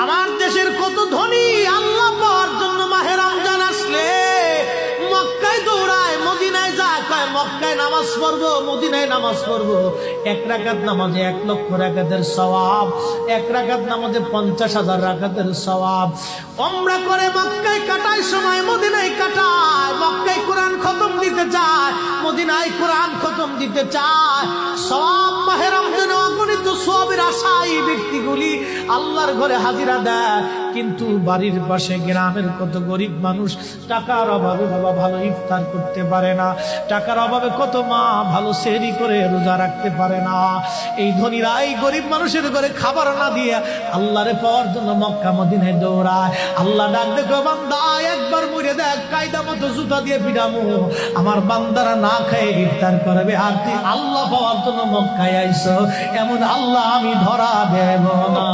আমার দেশের কত ধনী আল্লাহ পাওয়ার জন্য মাহে রমজান আসলে মক্কায় দৌড়ায়, মদিনায় যায়, কয় মক্কায় নামাজ পড়বো, মদিনায় নামাজ পড়বো। এক রাকাত নামাজে 1,00,000 রাকাতের সওয়াব, এক রাকাত নামাজে 50,000 রাকাতের সওয়াব। উমরা করে মক্কায় কাটায় সময়, মদিনায় কাটায়। মক্কায় কোরআন খতম দিতে চায়, মদিনায় কোরআন খতম দিতে চায়। সওয়াব মাহে রমজানে অগণিত সওয়াবের আশায় ব্যক্তিগুলি আল্লাহর ঘরে হাজিরা দেয়। কিন্তু বাড়ির পাশে গ্রামের কত গরিব মানুষ টাকার অভাবে বাবা ভালো ইফতার করতে পারে না, টাকার অভাবে কত মা ভালো সেহরি করে রোজা রাখতে পারে না। এই ধনীরা এই গরিব মানুষের ঘরে খাবার না দিয়ে আল্লাহরে পাওয়ার জন্য মক্কা মদিনায় দৌড়ায়। আল্লাহ ডাক দেখো, বান্দা একবার মরে দেখ, কায়দা মতো জুতা দিয়ে পিটামো, আমার বান্দারা না খেয়ে ইফতার করবে, আর তুই আল্লাহ পাওয়ার জন্য মক্কায় আইছো, এমন আল্লাহ আমি ধরা দেব না।